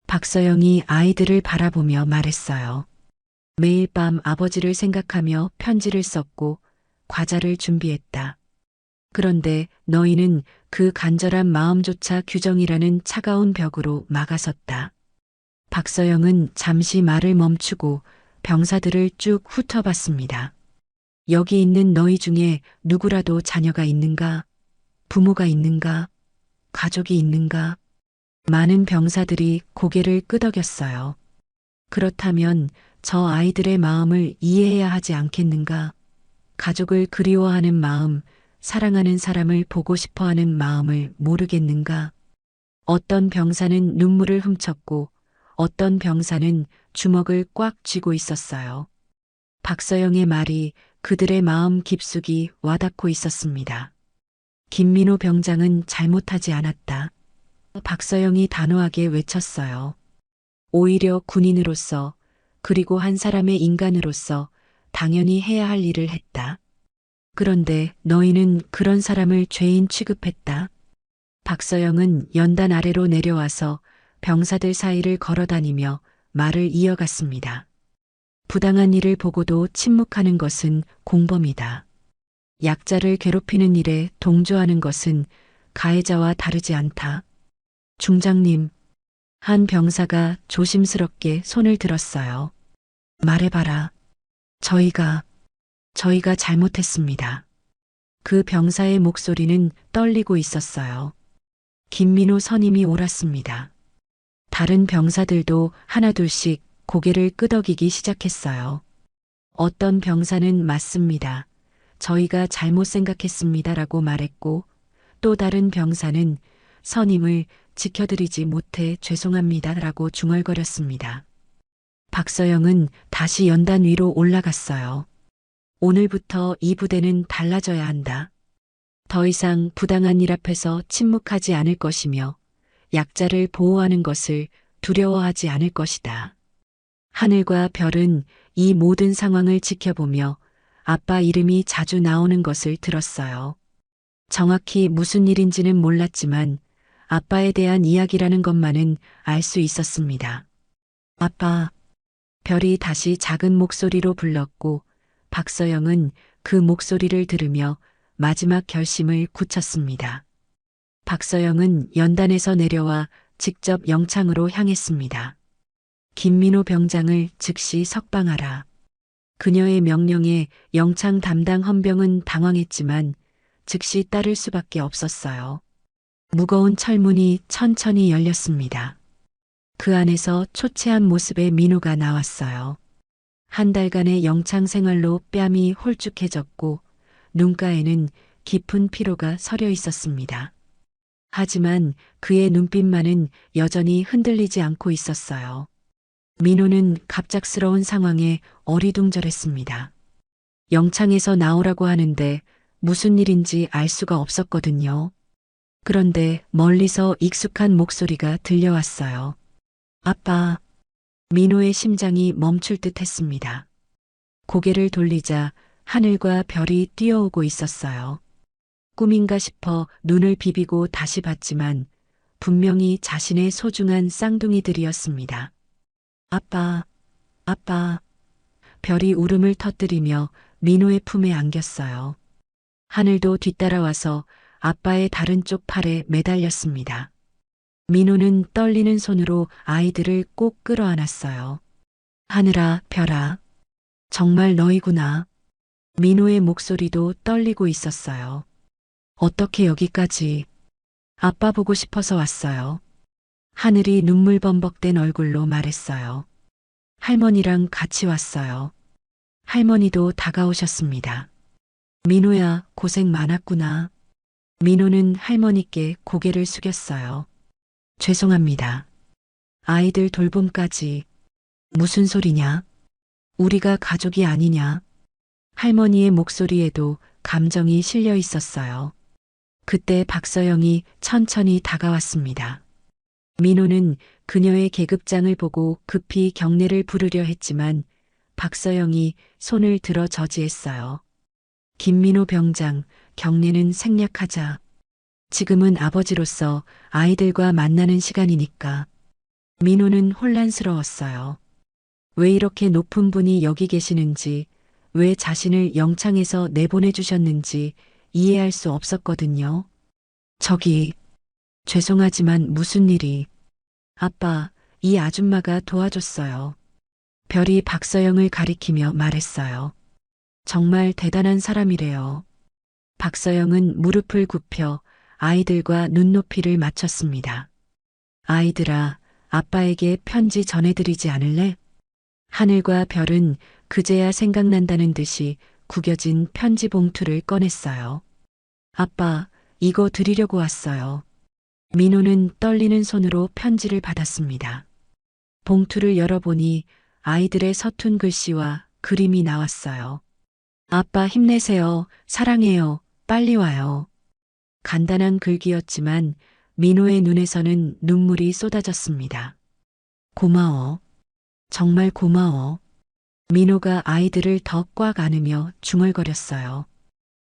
박서영이 아이들을 바라보며 말했어요. 매일 밤 아버지를 생각하며 편지를 썼고 과자를 준비했다. 그런데 너희는 그 간절한 마음조차 규정이라는 차가운 벽으로 막아섰다. 박서영은 잠시 말을 멈추고 병사들을 쭉 훑어봤습니다. 여기 있는 너희 중에 누구라도 자녀가 있는가? 부모가 있는가? 가족이 있는가? 많은 병사들이 고개를 끄덕였어요. 그렇다면 저 아이들의 마음을 이해해야 하지 않겠는가? 가족을 그리워하는 마음, 사랑하는 사람을 보고 싶어 하는 마음을 모르겠는가? 어떤 병사는 눈물을 훔쳤고 어떤 병사는 주먹을 꽉 쥐고 있었어요. 박서영의 말이 그들의 마음 깊숙이 와닿고 있었습니다. 김민호 병장은 잘못하지 않았다. 박서영이 단호하게 외쳤어요. 오히려 군인으로서 그리고 한 사람의 인간으로서 당연히 해야 할 일을 했다. 그런데 너희는 그런 사람을 죄인 취급했다. 박서영은 연단 아래로 내려와서 병사들 사이를 걸어다니며 말을 이어갔습니다. 부당한 일을 보고도 침묵하는 것은 공범이다. 약자를 괴롭히는 일에 동조하는 것은 가해자와 다르지 않다. 중장님, 한 병사가 조심스럽게 손을 들었어요. 말해봐라. 저희가 잘못했습니다. 그 병사의 목소리는 떨리고 있었어요. 김민호 선임이 옳았습니다. 다른 병사들도 하나둘씩 고개를 끄덕이기 시작했어요. 어떤 병사는 맞습니다. 저희가 잘못 생각했습니다라고 말했고 또 다른 병사는 선임을 지켜드리지 못해 죄송합니다라고 중얼거렸습니다. 박서영은 다시 연단 위로 올라갔어요. 오늘부터 이 부대는 달라져야 한다. 더 이상 부당한 일 앞에서 침묵하지 않을 것이며 약자를 보호하는 것을 두려워하지 않을 것이다. 하늘과 별은 이 모든 상황을 지켜보며 아빠 이름이 자주 나오는 것을 들었어요. 정확히 무슨 일인지는 몰랐지만 아빠에 대한 이야기라는 것만은 알 수 있었습니다. 아빠, 별이 다시 작은 목소리로 불렀고 박서영은 그 목소리를 들으며 마지막 결심을 굳혔습니다. 박서영은 연단에서 내려와 직접 영창으로 향했습니다. 김민호 병장을 즉시 석방하라. 그녀의 명령에 영창 담당 헌병은 당황했지만 즉시 따를 수밖에 없었어요. 무거운 철문이 천천히 열렸습니다. 그 안에서 초췌한 모습의 민호가 나왔어요. 한 달간의 영창 생활로 뺨이 홀쭉해졌고 눈가에는 깊은 피로가 서려 있었습니다. 하지만 그의 눈빛만은 여전히 흔들리지 않고 있었어요. 민호는 갑작스러운 상황에 어리둥절했습니다. 영창에서 나오라고 하는데 무슨 일인지 알 수가 없었거든요. 그런데 멀리서 익숙한 목소리가 들려왔어요. 아빠. 민호의 심장이 멈출 듯 했습니다. 고개를 돌리자 하늘과 별이 뛰어오고 있었어요. 꿈인가 싶어 눈을 비비고 다시 봤지만 분명히 자신의 소중한 쌍둥이들이었습니다. 아빠, 아빠. 별이 울음을 터뜨리며 민호의 품에 안겼어요. 하늘도 뒤따라와서 아빠의 다른 쪽 팔에 매달렸습니다. 민호는 떨리는 손으로 아이들을 꼭 끌어안았어요. 하늘아, 별아, 정말 너희구나. 민호의 목소리도 떨리고 있었어요. 어떻게 여기까지? 아빠 보고 싶어서 왔어요. 하늘이 눈물 범벅된 얼굴로 말했어요. 할머니랑 같이 왔어요. 할머니도 다가오셨습니다. 민호야, 고생 많았구나. 민호는 할머니께 고개를 숙였어요. 죄송합니다. 아이들 돌봄까지. 무슨 소리냐? 우리가 가족이 아니냐? 할머니의 목소리에도 감정이 실려 있었어요. 그때 박서영이 천천히 다가왔습니다. 민호는 그녀의 계급장을 보고 급히 경례를 부르려 했지만 박서영이 손을 들어 저지했어요. 김민호 병장, 경례는 생략하자. 지금은 아버지로서 아이들과 만나는 시간이니까. 민호는 혼란스러웠어요. 왜 이렇게 높은 분이 여기 계시는지, 왜 자신을 영창에서 내보내주셨는지 이해할 수 없었거든요. 저기, 죄송하지만 무슨 일이. 아빠, 이 아줌마가 도와줬어요. 별이 박서영을 가리키며 말했어요. 정말 대단한 사람이래요. 박서영은 무릎을 굽혀 아이들과 눈높이를 맞췄습니다. 아이들아, 아빠에게 편지 전해드리지 않을래? 하늘과 별은 그제야 생각난다는 듯이 구겨진 편지 봉투를 꺼냈어요. 아빠, 이거 드리려고 왔어요. 민호는 떨리는 손으로 편지를 받았습니다. 봉투를 열어보니 아이들의 서툰 글씨와 그림이 나왔어요. 아빠 힘내세요. 사랑해요. 빨리 와요. 간단한 글귀였지만 민호의 눈에서는 눈물이 쏟아졌습니다. 고마워. 정말 고마워. 민호가 아이들을 더 꽉 안으며 중얼거렸어요.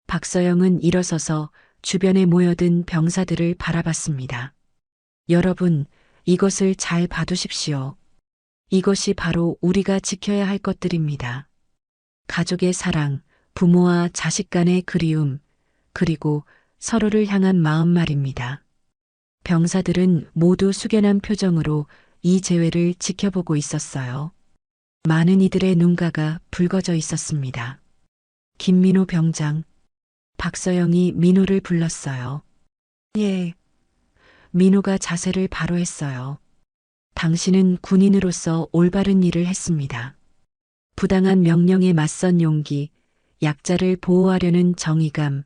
박서영은 일어서서 주변에 모여든 병사들을 바라봤습니다. 여러분, 이것을 잘 봐두십시오. 이것이 바로 우리가 지켜야 할 것들입니다. 가족의 사랑, 부모와 자식 간의 그리움, 그리고 서로를 향한 마음 말입니다. 병사들은 모두 숙연한 표정으로 이 재회를 지켜보고 있었어요. 많은 이들의 눈가가 붉어져 있었습니다. 김민호 병장, 박서영이 민호를 불렀어요. 예. 민호가 자세를 바로 했어요. 당신은 군인으로서 올바른 일을 했습니다. 부당한 명령에 맞선 용기, 약자를 보호하려는 정의감,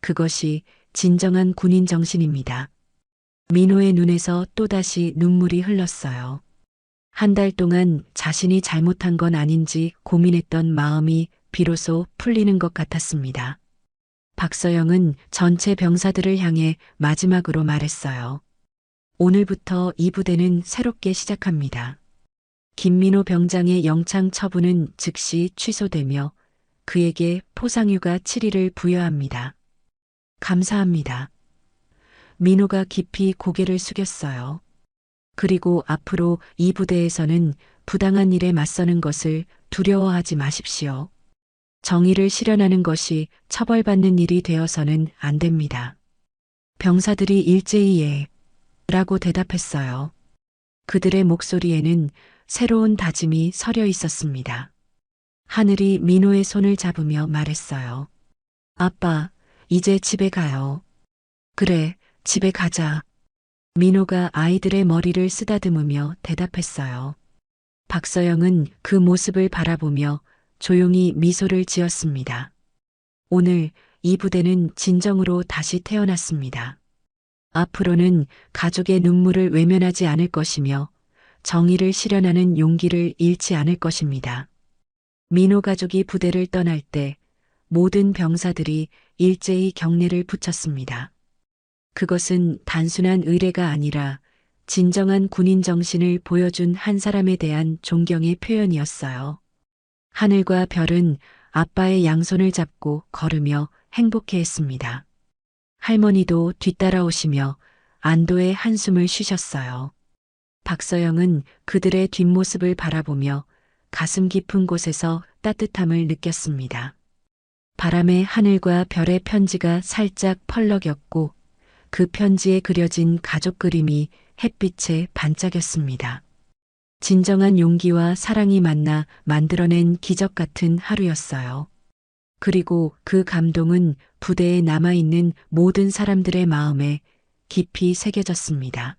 그것이 진정한 군인 정신입니다. 민호의 눈에서 또다시 눈물이 흘렀어요. 한 달 동안 자신이 잘못한 건 아닌지 고민했던 마음이 비로소 풀리는 것 같았습니다. 박서영은 전체 병사들을 향해 마지막으로 말했어요. 오늘부터 이 부대는 새롭게 시작합니다. 김민호 병장의 영창 처분은 즉시 취소되며 그에게 포상휴가 7일을 부여합니다. 감사합니다. 민호가 깊이 고개를 숙였어요. 그리고 앞으로 이 부대에서는 부당한 일에 맞서는 것을 두려워하지 마십시오. 정의를 실현하는 것이 처벌받는 일이 되어서는 안 됩니다. 병사들이 일제히 예, 라고 대답했어요. 그들의 목소리에는 새로운 다짐이 서려 있었습니다. 하늘이 민호의 손을 잡으며 말했어요. 아빠, 이제 집에 가요. 그래, 집에 가자. 민호가 아이들의 머리를 쓰다듬으며 대답했어요. 박서영은 그 모습을 바라보며 조용히 미소를 지었습니다. 오늘 이 부대는 진정으로 다시 태어났습니다. 앞으로는 가족의 눈물을 외면하지 않을 것이며 정의를 실현하는 용기를 잃지 않을 것입니다. 민호 가족이 부대를 떠날 때 모든 병사들이 일제히 경례를 붙였습니다. 그것은 단순한 의례가 아니라 진정한 군인 정신을 보여준 한 사람에 대한 존경의 표현이었어요. 하늘과 별은 아빠의 양손을 잡고 걸으며 행복해했습니다. 할머니도 뒤따라오시며 안도의 한숨을 쉬셨어요. 박서영은 그들의 뒷모습을 바라보며 가슴 깊은 곳에서 따뜻함을 느꼈습니다. 바람에 하늘과 별의 편지가 살짝 펄럭였고 그 편지에 그려진 가족 그림이 햇빛에 반짝였습니다. 진정한 용기와 사랑이 만나 만들어낸 기적 같은 하루였어요. 그리고 그 감동은 부대에 남아있는 모든 사람들의 마음에 깊이 새겨졌습니다.